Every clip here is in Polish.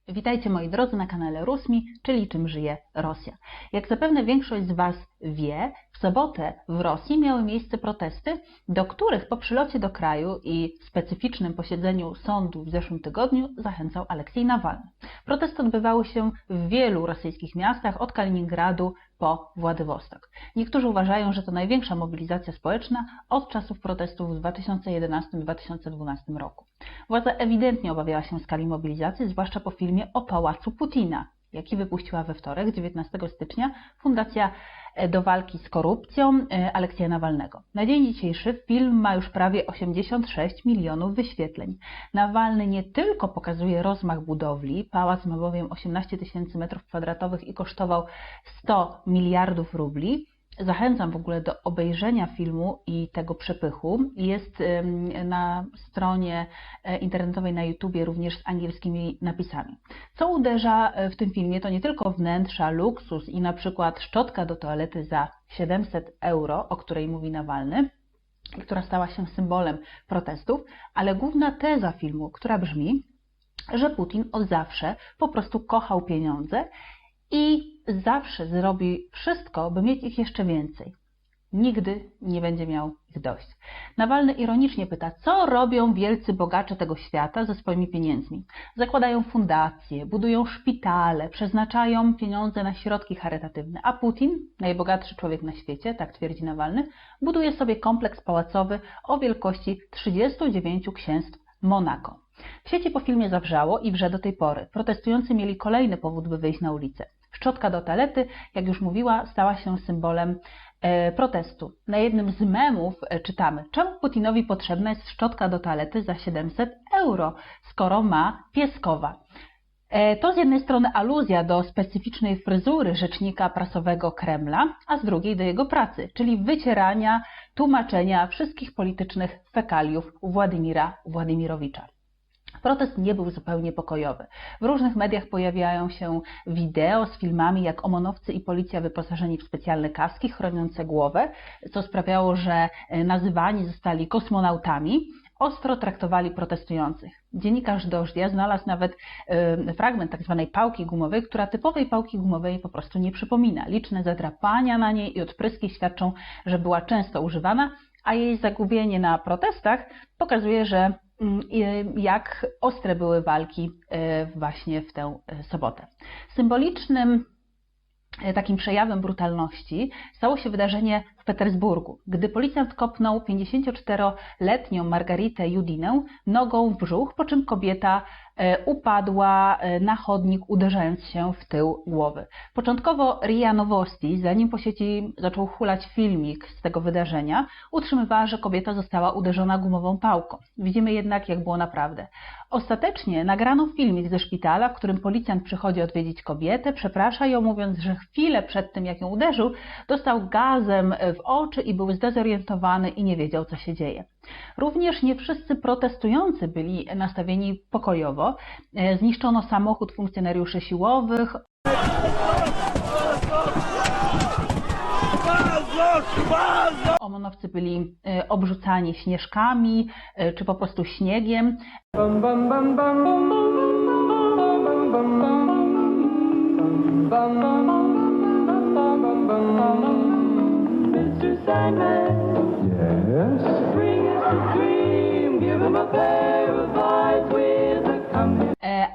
Witajcie moi drodzy na kanale Rusmi, czyli Czym żyje Rosja. Jak zapewne większość z Was wie, w sobotę w Rosji miały miejsce protesty, do których po przylocie do kraju i specyficznym posiedzeniu sądu w zeszłym tygodniu zachęcał Aleksiej Nawalny. Protesty odbywały się w wielu rosyjskich miastach, od Kaliningradu po Władywostok. Niektórzy uważają, że to największa mobilizacja społeczna od czasów protestów w 2011-2012 roku. Władza ewidentnie obawiała się skali mobilizacji, zwłaszcza po filmie o Pałacu Putina, jaki wypuściła we wtorek, 19 stycznia, Fundacja do walki z korupcją Aleksieja Nawalnego. Na dzień dzisiejszy film ma już prawie 86 milionów wyświetleń. Nawalny nie tylko pokazuje rozmach budowli, pałac ma bowiem 18 tysięcy m2 i kosztował 100 miliardów rubli. Zachęcam w ogóle do obejrzenia filmu i tego przepychu. Jest na stronie internetowej na YouTubie również z angielskimi napisami. Co uderza w tym filmie to nie tylko wnętrza, luksus i na przykład szczotka do toalety za 700 euro, o której mówi Nawalny, która stała się symbolem protestów, ale główna teza filmu, która brzmi, że Putin od zawsze po prostu kochał pieniądze i zawsze zrobi wszystko, by mieć ich jeszcze więcej. Nigdy nie będzie miał ich dość. Nawalny ironicznie pyta, co robią wielcy bogacze tego świata ze swoimi pieniędzmi. Zakładają fundacje, budują szpitale, przeznaczają pieniądze na środki charytatywne, a Putin, najbogatszy człowiek na świecie, tak twierdzi Nawalny, buduje sobie kompleks pałacowy o wielkości 39 księstw Monako. W sieci po filmie zawrzało i wrze do tej pory. Protestujący mieli kolejny powód, by wyjść na ulicę. Szczotka do toalety, jak już mówiła, stała się symbolem protestu. Na jednym z memów czytamy, czemu Putinowi potrzebna jest szczotka do toalety za 700 euro, skoro ma pieskowa. To z jednej strony aluzja do specyficznej fryzury rzecznika prasowego Kremla, a z drugiej do jego pracy, czyli wycierania, tłumaczenia wszystkich politycznych fekaliów Władimira Władimirowicza. Protest nie był zupełnie pokojowy. W różnych mediach pojawiają się wideo z filmami, jak OMON-owcy i policja wyposażeni w specjalne kaski chroniące głowę, co sprawiało, że nazywani zostali kosmonautami, ostro traktowali protestujących. Dziennikarz Dożdia znalazł nawet fragment tzw. pałki gumowej, która typowej pałki gumowej po prostu nie przypomina. Liczne zadrapania na niej i odpryski świadczą, że była często używana, a jej zagubienie na protestach pokazuje, że jak ostre były walki właśnie w tę sobotę. Symbolicznym takim przejawem brutalności stało się wydarzenie w Petersburgu, gdy policjant kopnął 54-letnią Margaritę Judinę nogą w brzuch, po czym kobieta upadła na chodnik, uderzając się w tył głowy. Początkowo RIA Nowosti, zanim po sieci zaczął hulać filmik z tego wydarzenia, utrzymywała, że kobieta została uderzona gumową pałką. Widzimy jednak, jak było naprawdę. Ostatecznie nagrano filmik ze szpitala, w którym policjant przychodzi odwiedzić kobietę, przeprasza ją, mówiąc, że chwilę przed tym, jak ją uderzył, dostał gazem w oczy i był zdezorientowany i nie wiedział, co się dzieje. Również nie wszyscy protestujący byli nastawieni pokojowo. Zniszczono samochód funkcjonariuszy siłowych. OMON-owcy byli obrzucani śnieżkami czy po prostu śniegiem.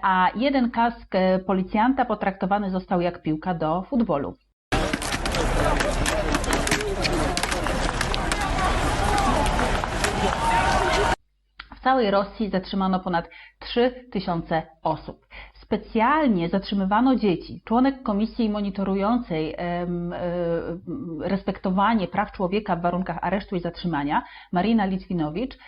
A jeden kask policjanta potraktowany został jak piłka do futbolu. W całej Rosji zatrzymano ponad 3000 osób. Specjalnie zatrzymywano dzieci. Członek komisji monitorującej respektowanie praw człowieka w warunkach aresztu i zatrzymania, Marina Litwinowicz,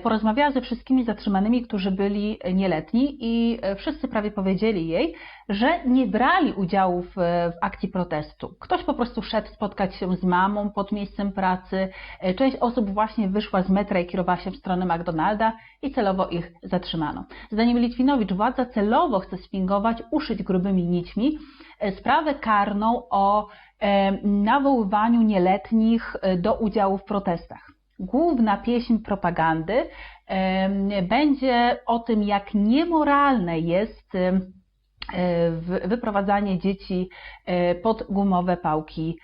porozmawiała ze wszystkimi zatrzymanymi, którzy byli nieletni i wszyscy prawie powiedzieli jej, że nie brali udziału w akcji protestu. Ktoś po prostu szedł spotkać się z mamą pod miejscem pracy. Część osób właśnie wyszła z metra i kierowała się w stronę McDonalda i celowo ich zatrzymano. Zdaniem Litwinowicz władza celowo chce sfingować, uszyć grubymi nićmi sprawę karną o nawoływaniu nieletnich do udziału w protestach. Główna pieśń propagandy będzie o tym, jak niemoralne jest wyprowadzanie dzieci pod gumowe pałki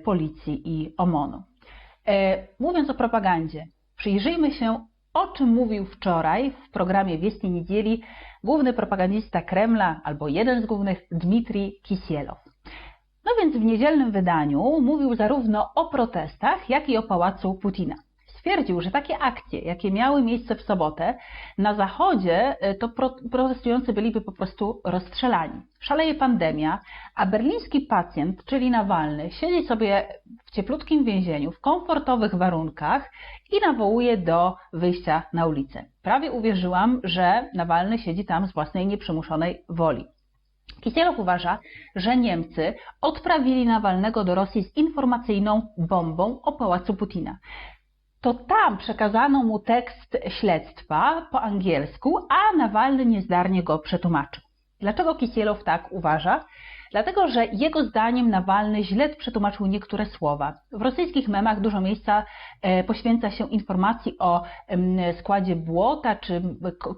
policji i OMON-u. Mówiąc o propagandzie, przyjrzyjmy się, o czym mówił wczoraj w programie Wieści Niedzieli główny propagandista Kremla, albo jeden z głównych, Dmitrij Kisielow. No więc w niedzielnym wydaniu mówił zarówno o protestach, jak i o pałacu Putina. Stwierdził, że takie akcje, jakie miały miejsce w sobotę na Zachodzie, to protestujący byliby po prostu rozstrzelani. Szaleje pandemia, a berliński pacjent, czyli Nawalny, siedzi sobie w cieplutkim więzieniu, w komfortowych warunkach i nawołuje do wyjścia na ulicę. Prawie uwierzyłam, że Nawalny siedzi tam z własnej nieprzymuszonej woli. Kisielow uważa, że Niemcy odprawili Nawalnego do Rosji z informacyjną bombą o pałacu Putina. To tam przekazano mu tekst śledztwa po angielsku, a Nawalny niezdarnie go przetłumaczył. Dlaczego Kisielow tak uważa? Dlatego, że jego zdaniem Nawalny źle przetłumaczył niektóre słowa. W rosyjskich memach dużo miejsca poświęca się informacji o składzie błota czy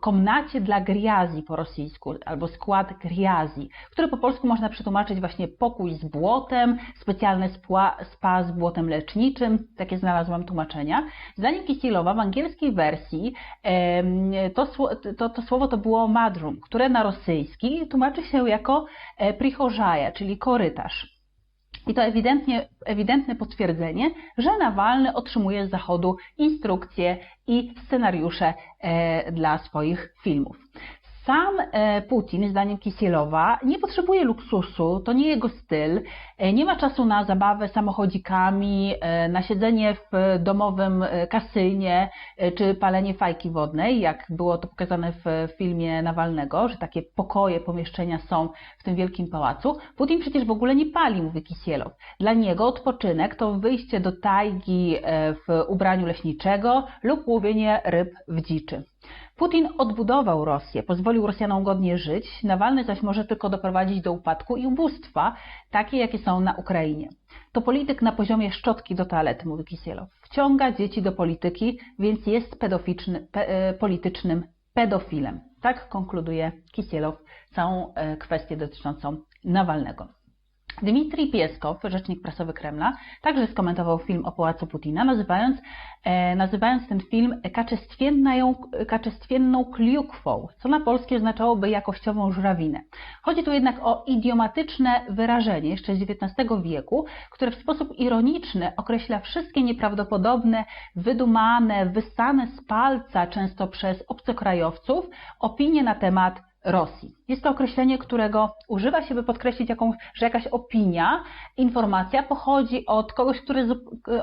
komnacie dla griazji po rosyjsku, albo skład griazji, który po polsku można przetłumaczyć właśnie pokój z błotem, specjalne spa z błotem leczniczym, takie znalazłam tłumaczenia. Zdaniem Kisielowa w angielskiej wersji to słowo to było madrum, które na rosyjski tłumaczy się jako prichorzaja, czyli korytarz. I to ewidentne potwierdzenie, że Nawalny otrzymuje z Zachodu instrukcje i scenariusze dla swoich filmów. Sam Putin, zdaniem Kisielowa, nie potrzebuje luksusu, to nie jego styl, nie ma czasu na zabawę samochodzikami, na siedzenie w domowym kasynie czy palenie fajki wodnej, jak było to pokazane w filmie Nawalnego, że takie pokoje, pomieszczenia są w tym wielkim pałacu. Putin przecież w ogóle nie pali, mówi Kisielow. Dla niego odpoczynek to wyjście do tajgi w ubraniu leśniczego lub łowienie ryb w dziczy. Putin odbudował Rosję, pozwolił Rosjanom godnie żyć, Nawalny zaś może tylko doprowadzić do upadku i ubóstwa, takie jakie są na Ukrainie. To polityk na poziomie szczotki do toalety, mówi Kisielow. Wciąga dzieci do polityki, więc jest politycznym pedofilem. Tak konkluduje Kisielow całą kwestię dotyczącą Nawalnego. Dmitrij Pieskow, rzecznik prasowy Kremla, także skomentował film o pałacu Putina, nazywając ten film kaczestwienną kliukwą, co na polskie oznaczałoby jakościową żurawinę. Chodzi tu jednak o idiomatyczne wyrażenie jeszcze z XIX wieku, które w sposób ironiczny określa wszystkie nieprawdopodobne, wydumane, wyssane z palca, często przez obcokrajowców, opinie na temat Rosji. Jest to określenie, którego używa się, by podkreślić, że jakaś opinia, informacja pochodzi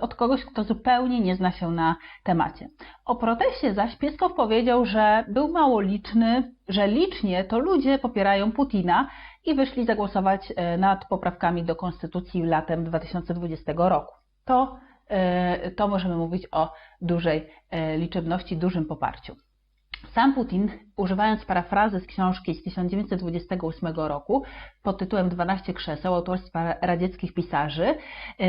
od kogoś, kto zupełnie nie zna się na temacie. O proteście zaś Pieskow powiedział, że był mało liczny, że licznie to ludzie popierają Putina i wyszli zagłosować nad poprawkami do konstytucji latem 2020 roku. To możemy mówić o dużej liczebności, dużym poparciu. Sam Putin, używając parafrazy z książki z 1928 roku pod tytułem 12 krzeseł autorstwa radzieckich pisarzy,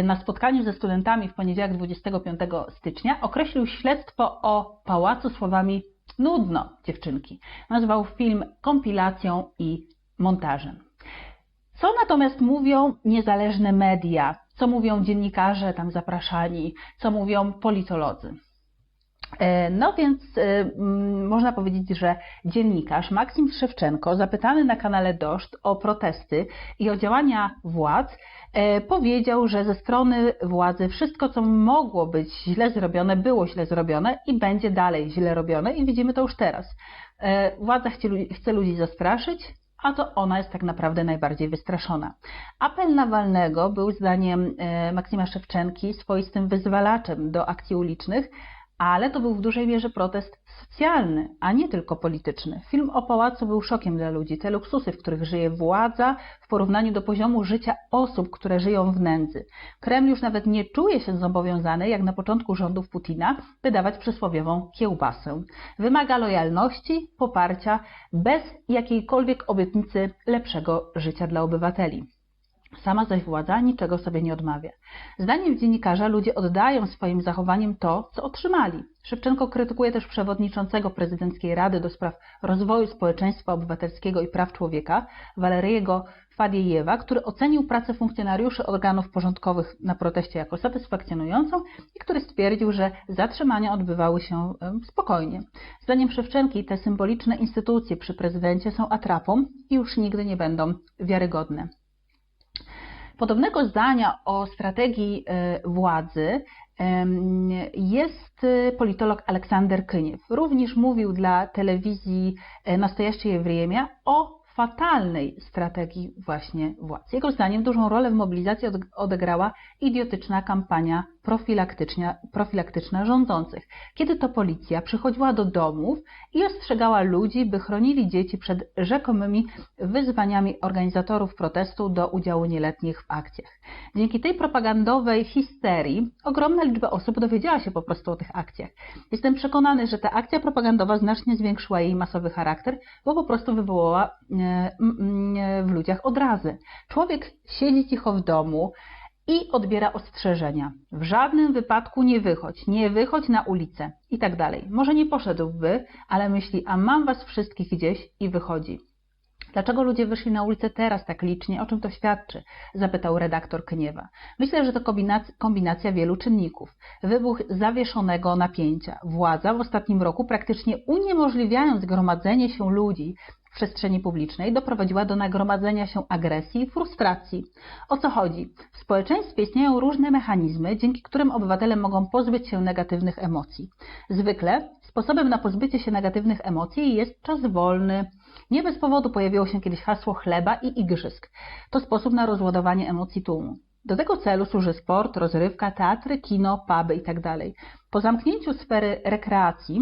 na spotkaniu ze studentami w poniedziałek 25 stycznia określił śledztwo o pałacu słowami nudno, dziewczynki. Nazwał film kompilacją i montażem. Co natomiast mówią niezależne media? Co mówią dziennikarze tam zapraszani? Co mówią politolodzy? No więc można powiedzieć, że dziennikarz Maksim Szewczenko, zapytany na kanale Dożd o protesty i o działania władz, powiedział, że ze strony władzy wszystko, co mogło być źle zrobione, było źle zrobione i będzie dalej źle robione i widzimy to już teraz. Władza chce ludzi zastraszyć, a to ona jest tak naprawdę najbardziej wystraszona. Apel Nawalnego był zdaniem Maksima Szewczenki swoistym wyzwalaczem do akcji ulicznych, ale to był w dużej mierze protest socjalny, a nie tylko polityczny. Film o pałacu był szokiem dla ludzi. Te luksusy, w których żyje władza w porównaniu do poziomu życia osób, które żyją w nędzy. Kreml już nawet nie czuje się zobowiązany, jak na początku rządów Putina, by dawać przysłowiową kiełbasę. Wymaga lojalności, poparcia, bez jakiejkolwiek obietnicy lepszego życia dla obywateli. Sama zaś władza niczego sobie nie odmawia. Zdaniem dziennikarza ludzie oddają swoim zachowaniem to, co otrzymali. Szewczenko krytykuje też przewodniczącego Prezydenckiej Rady do spraw Rozwoju Społeczeństwa Obywatelskiego i Praw Człowieka, Waleriego Fadiejewa, który ocenił pracę funkcjonariuszy organów porządkowych na proteście jako satysfakcjonującą i który stwierdził, że zatrzymania odbywały się spokojnie. Zdaniem Szewczenki te symboliczne instytucje przy prezydencie są atrapą i już nigdy nie będą wiarygodne. Podobnego zdania o strategii władzy jest politolog Aleksander Kyniew. Również mówił dla telewizji Nastojaście Время o fatalnej strategii właśnie władz. Jego zdaniem dużą rolę w mobilizacji odegrała idiotyczna kampania profilaktyczna rządzących, kiedy to policja przychodziła do domów i ostrzegała ludzi, by chronili dzieci przed rzekomymi wyzwaniami organizatorów protestu do udziału nieletnich w akcjach. Dzięki tej propagandowej histerii ogromna liczba osób dowiedziała się po prostu o tych akcjach. Jestem przekonany, że ta akcja propagandowa znacznie zwiększyła jej masowy charakter, bo po prostu wywołała w ludziach odrazy. Człowiek siedzi cicho w domu i odbiera ostrzeżenia. W żadnym wypadku nie wychodź na ulicę i tak dalej. Może nie poszedłby, ale myśli, a mam was wszystkich gdzieś i wychodzi. Dlaczego ludzie wyszli na ulicę teraz tak licznie? O czym to świadczy? Zapytał redaktor Kyniewa. Myślę, że to kombinacja wielu czynników. Wybuch zawieszonego napięcia. Władza w ostatnim roku, praktycznie uniemożliwiając gromadzenie się ludzi w przestrzeni publicznej, doprowadziła do nagromadzenia się agresji i frustracji. O co chodzi? W społeczeństwie istnieją różne mechanizmy, dzięki którym obywatele mogą pozbyć się negatywnych emocji. Zwykle sposobem na pozbycie się negatywnych emocji jest czas wolny. Nie bez powodu pojawiło się kiedyś hasło chleba i igrzysk. To sposób na rozładowanie emocji tłumu. Do tego celu służy sport, rozrywka, teatry, kino, puby itd. Po zamknięciu sfery rekreacji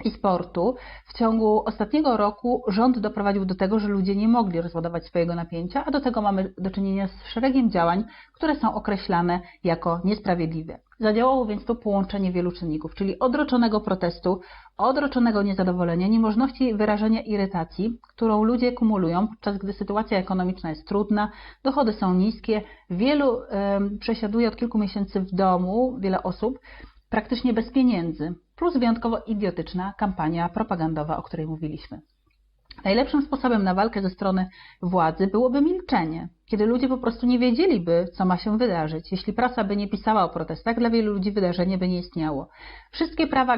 i sportu w ciągu ostatniego roku rząd doprowadził do tego, że ludzie nie mogli rozładować swojego napięcia, a do tego mamy do czynienia z szeregiem działań, które są określane jako niesprawiedliwe. Zadziałało więc tu połączenie wielu czynników, czyli odroczonego protestu, odroczonego niezadowolenia, niemożności wyrażenia irytacji, którą ludzie kumulują, podczas gdy sytuacja ekonomiczna jest trudna, dochody są niskie, wielu przesiaduje od kilku miesięcy w domu, wiele osób, praktycznie bez pieniędzy, plus wyjątkowo idiotyczna kampania propagandowa, o której mówiliśmy. Najlepszym sposobem na walkę ze strony władzy byłoby milczenie, kiedy ludzie po prostu nie wiedzieliby, co ma się wydarzyć. Jeśli prasa by nie pisała o protestach, dla wielu ludzi wydarzenie by nie istniało. Wszystkie prawa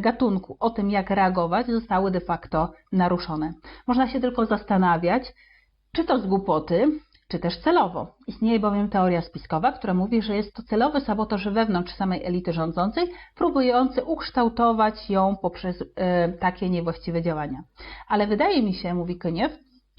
gatunku o tym, jak reagować, zostały de facto naruszone. Można się tylko zastanawiać, czy to z głupoty, czy też celowo. Istnieje bowiem teoria spiskowa, która mówi, że jest to celowy sabotaż wewnątrz samej elity rządzącej, próbujący ukształtować ją poprzez takie niewłaściwe działania. Ale wydaje mi się, mówi Kyniew,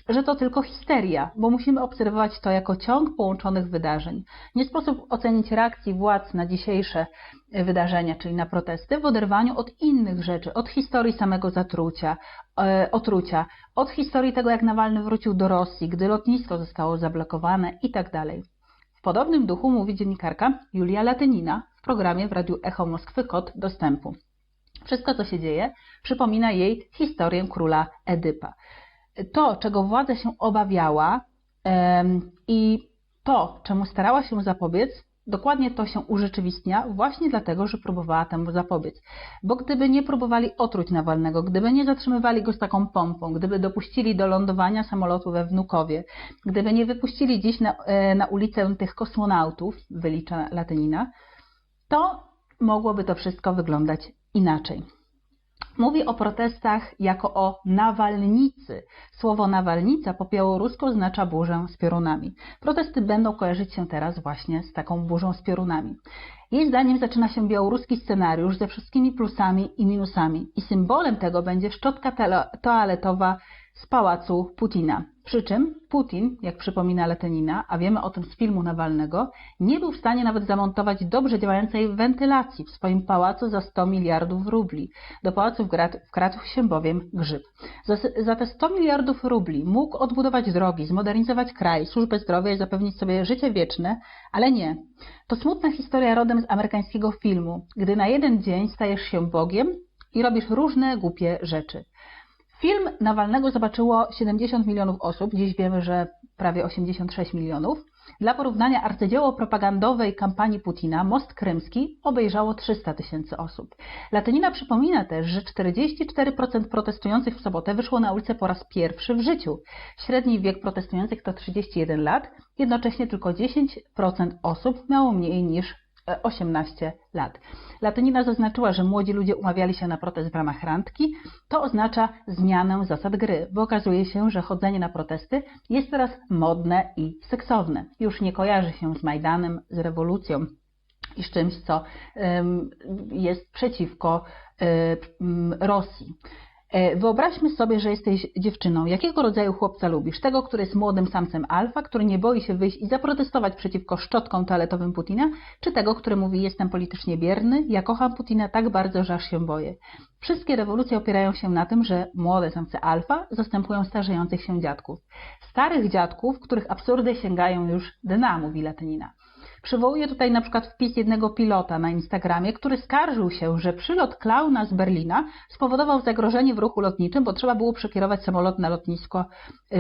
że to tylko histeria, bo musimy obserwować to jako ciąg połączonych wydarzeń. Nie sposób ocenić reakcji władz na dzisiejsze wydarzenia, czyli na protesty, w oderwaniu od innych rzeczy, od historii samego otrucia, od historii tego, jak Nawalny wrócił do Rosji, gdy lotnisko zostało zablokowane itd. W podobnym duchu mówi dziennikarka Julia Latynina w programie w Radiu Echo Moskwy Kod Dostępu. Wszystko, co się dzieje, przypomina jej historię króla Edypa. To, czego władza się obawiała i to, czemu starała się zapobiec, dokładnie to się urzeczywistnia właśnie dlatego, że próbowała temu zapobiec. Bo gdyby nie próbowali otruć Nawalnego, gdyby nie zatrzymywali go z taką pompą, gdyby dopuścili do lądowania samolotu we Wnukowie, gdyby nie wypuścili dziś na ulicę tych kosmonautów, wylicza Latynina, to mogłoby to wszystko wyglądać inaczej. Mówi o protestach jako o nawalnicy. Słowo nawalnica po białorusku oznacza burzę z piorunami. Protesty będą kojarzyć się teraz właśnie z taką burzą z piorunami. Jej zdaniem zaczyna się białoruski scenariusz ze wszystkimi plusami i minusami i symbolem tego będzie szczotka toaletowa z pałacu Putina. Przy czym Putin, jak przypomina Latynina, a wiemy o tym z filmu Nawalnego, nie był w stanie nawet zamontować dobrze działającej wentylacji w swoim pałacu za 100 miliardów rubli. Do pałacu wkradł się bowiem grzyb. Za te 100 miliardów rubli mógł odbudować drogi, zmodernizować kraj, służbę zdrowia i zapewnić sobie życie wieczne, ale nie. To smutna historia rodem z amerykańskiego filmu, gdy na jeden dzień stajesz się Bogiem i robisz różne głupie rzeczy. Film Nawalnego zobaczyło 70 milionów osób. Dziś wiemy, że prawie 86 milionów. Dla porównania arcydzieło propagandowej kampanii Putina Most Krymski obejrzało 300 000 osób. Latynina przypomina też, że 44% protestujących w sobotę wyszło na ulicę po raz pierwszy w życiu. Średni wiek protestujących to 31 lat, jednocześnie tylko 10% osób miało mniej niż 18 lat. Latynina zaznaczyła, że młodzi ludzie umawiali się na protest w ramach randki. To oznacza zmianę zasad gry, bo okazuje się, że chodzenie na protesty jest teraz modne i seksowne. Już nie kojarzy się z Majdanem, z rewolucją i z czymś, co jest przeciwko Rosji. Wyobraźmy sobie, że jesteś dziewczyną. Jakiego rodzaju chłopca lubisz? Tego, który jest młodym samcem alfa, który nie boi się wyjść i zaprotestować przeciwko szczotkom toaletowym Putina? Czy tego, który mówi, jestem politycznie bierny, ja kocham Putina tak bardzo, że aż się boję? Wszystkie rewolucje opierają się na tym, że młode samce alfa zastępują starzejących się dziadków. Starych dziadków, których absurdy sięgają już dna, mówi Latynina. Przywołuję tutaj na przykład wpis jednego pilota na Instagramie, który skarżył się, że przylot klauna z Berlina spowodował zagrożenie w ruchu lotniczym, bo trzeba było przekierować samolot na lotnisko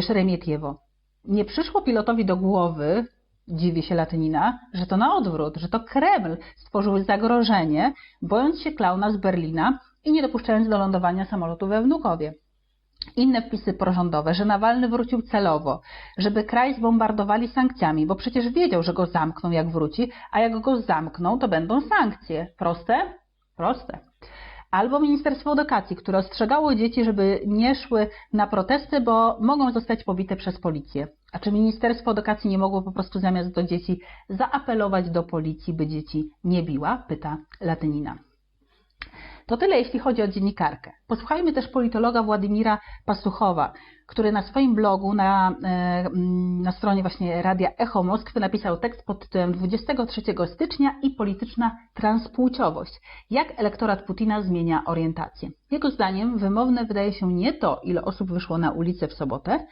Szeremietiewo. Nie przyszło pilotowi do głowy, dziwi się Latynina, że to na odwrót, że to Kreml stworzył zagrożenie, bojąc się klauna z Berlina i nie dopuszczając do lądowania samolotu we Wnukowie. Inne wpisy prorządowe, że Nawalny wrócił celowo, żeby kraj zbombardowali sankcjami, bo przecież wiedział, że go zamkną jak wróci, a jak go zamkną, to będą sankcje. Proste? Proste. Albo Ministerstwo Edukacji, które ostrzegało dzieci, żeby nie szły na protesty, bo mogą zostać pobite przez policję. A czy Ministerstwo Edukacji nie mogło po prostu zamiast do dzieci zaapelować do policji, by dzieci nie biła? Pyta Latynina. To tyle, jeśli chodzi o dziennikarkę. Posłuchajmy też politologa Władimira Pastuchowa, który na swoim blogu, na stronie właśnie Radia Echo Moskwy napisał tekst pod tytułem 23 stycznia i polityczna transpłciowość. Jak elektorat Putina zmienia orientację. Jego zdaniem wymowne wydaje się nie to, ile osób wyszło na ulicę w sobotę,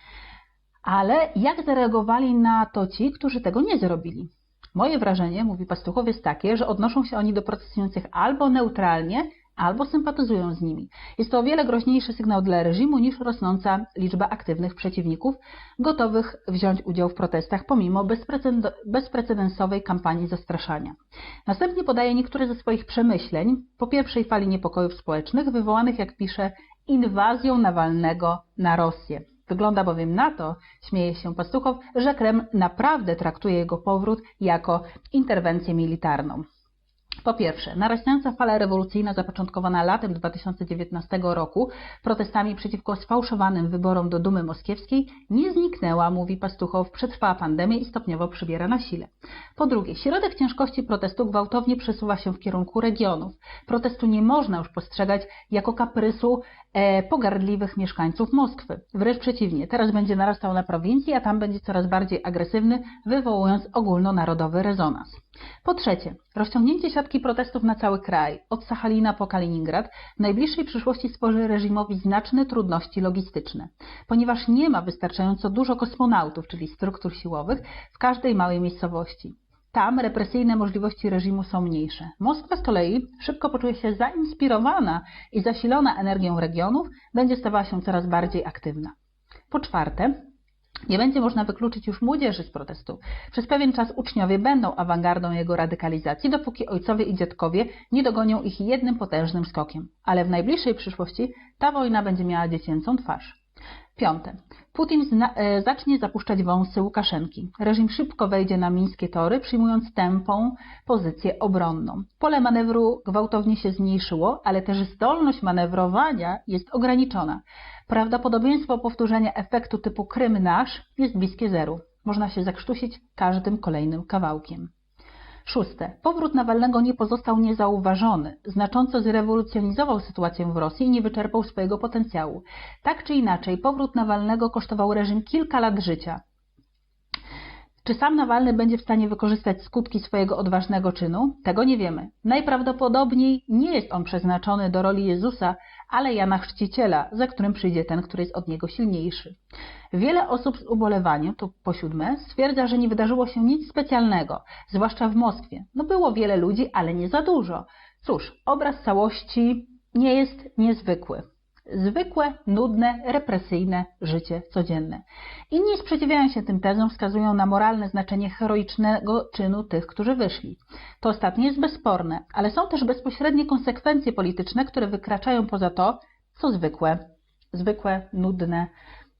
ale jak zareagowali na to ci, którzy tego nie zrobili. Moje wrażenie, mówi Pastuchow, jest takie, że odnoszą się oni do protestujących albo neutralnie, albo sympatyzują z nimi. Jest to o wiele groźniejszy sygnał dla reżimu niż rosnąca liczba aktywnych przeciwników gotowych wziąć udział w protestach pomimo bezprecedensowej kampanii zastraszania. Następnie podaje niektóre ze swoich przemyśleń po pierwszej fali niepokojów społecznych wywołanych, jak pisze, inwazją Nawalnego na Rosję. Wygląda bowiem na to, śmieje się Pastuchow, że Kreml naprawdę traktuje jego powrót jako interwencję militarną. Po pierwsze, narastająca fala rewolucyjna zapoczątkowana latem 2019 roku protestami przeciwko sfałszowanym wyborom do Dumy Moskiewskiej nie zniknęła, mówi Pastuchow, przetrwała pandemię i stopniowo przybiera na sile. Po drugie, środek ciężkości protestu gwałtownie przesuwa się w kierunku regionów. Protestu nie można już postrzegać jako kaprysu pogardliwych mieszkańców Moskwy. Wręcz przeciwnie, teraz będzie narastał na prowincji, a tam będzie coraz bardziej agresywny, wywołując ogólnonarodowy rezonans. Po trzecie, rozciągnięcie siatki protestów na cały kraj, od Sachalina po Kaliningrad, w najbliższej przyszłości stworzy reżimowi znaczne trudności logistyczne, ponieważ nie ma wystarczająco dużo kosmonautów, czyli struktur siłowych, w każdej małej miejscowości. Tam represyjne możliwości reżimu są mniejsze. Moskwa z kolei szybko poczuje się zainspirowana i zasilona energią regionów, będzie stawała się coraz bardziej aktywna. Po czwarte, nie będzie można wykluczyć już młodzieży z protestu. Przez pewien czas uczniowie będą awangardą jego radykalizacji, dopóki ojcowie i dziadkowie nie dogonią ich jednym potężnym skokiem. Ale w najbliższej przyszłości ta wojna będzie miała dziecięcą twarz. Piąte. Putin zacznie zapuszczać wąsy Łukaszenki. Reżim szybko wejdzie na mińskie tory, przyjmując tępą pozycję obronną. Pole manewru gwałtownie się zmniejszyło, ale też zdolność manewrowania jest ograniczona. Prawdopodobieństwo powtórzenia efektu typu Krym nasz jest bliskie zeru. Można się zakrztusić każdym kolejnym kawałkiem. Szóste. Powrót Nawalnego nie pozostał niezauważony. Znacząco zrewolucjonizował sytuację w Rosji i nie wyczerpał swojego potencjału. Tak czy inaczej, powrót Nawalnego kosztował reżim kilka lat życia. Czy sam Nawalny będzie w stanie wykorzystać skutki swojego odważnego czynu? Tego nie wiemy. Najprawdopodobniej nie jest on przeznaczony do roli Jezusa, ale Jana Chrzciciela, za którym przyjdzie ten, który jest od niego silniejszy. Wiele osób z ubolewaniem, to po siódme, stwierdza, że nie wydarzyło się nic specjalnego, zwłaszcza w Moskwie. Było wiele ludzi, ale nie za dużo. Cóż, obraz całości nie jest niezwykły. zwykłe, nudne, represyjne życie codzienne. Inni sprzeciwiają się tym tezom, wskazują na moralne znaczenie heroicznego czynu tych, którzy wyszli. To ostatnie jest bezsporne, ale są też bezpośrednie konsekwencje polityczne, które wykraczają poza to, co zwykłe, nudne,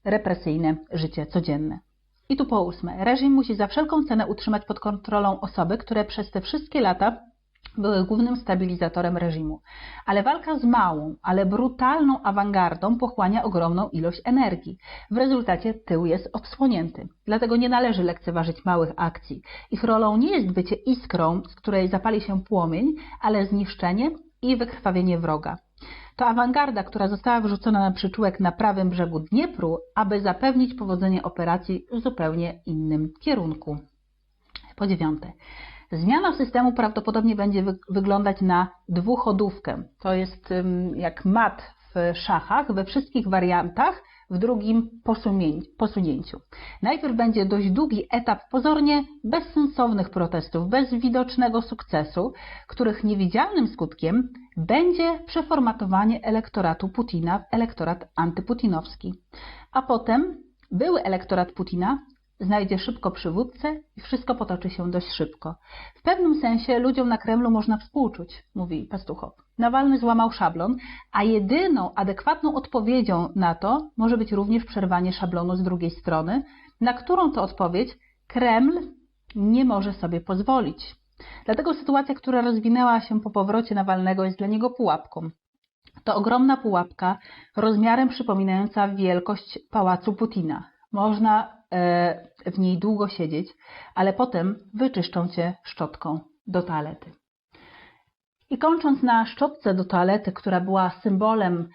represyjne życie codzienne. I tu po 8. Reżim musi za wszelką cenę utrzymać pod kontrolą osoby, które przez te wszystkie lata były głównym stabilizatorem reżimu. Ale walka z małą, ale brutalną awangardą pochłania ogromną ilość energii. W rezultacie tył jest odsłonięty. Dlatego nie należy lekceważyć małych akcji. Ich rolą nie jest bycie iskrą, z której zapali się płomień, ale zniszczenie i wykrwawienie wroga. To awangarda, która została wrzucona na przyczółek na prawym brzegu Dniepru, aby zapewnić powodzenie operacji w zupełnie innym kierunku. Po 9. Zmiana systemu prawdopodobnie będzie wyglądać na dwuchodówkę. To jest jak mat w szachach we wszystkich wariantach w drugim posunięciu. Najpierw będzie dość długi etap pozornie bezsensownych protestów, bez widocznego sukcesu, których niewidzialnym skutkiem będzie przeformatowanie elektoratu Putina w elektorat antyputinowski. A potem były elektorat Putina znajdzie szybko przywódcę i wszystko potoczy się dość szybko. W pewnym sensie ludziom na Kremlu można współczuć, mówi Pastuchow. Nawalny złamał szablon, a jedyną adekwatną odpowiedzią na to może być również przerwanie szablonu z drugiej strony, na którą to odpowiedź Kreml nie może sobie pozwolić. Dlatego sytuacja, która rozwinęła się po powrocie Nawalnego, jest dla niego pułapką. To ogromna pułapka rozmiarem przypominająca wielkość pałacu Putina. Można w niej długo siedzieć, ale potem wyczyszczą cię szczotką do toalety. I kończąc na szczotce do toalety, która była symbolem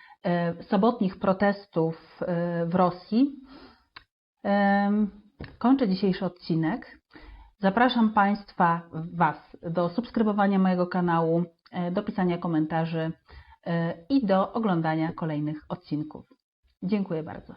sobotnich protestów w Rosji, kończę dzisiejszy odcinek. Zapraszam Was do subskrybowania mojego kanału, do pisania komentarzy i do oglądania kolejnych odcinków. Dziękuję bardzo.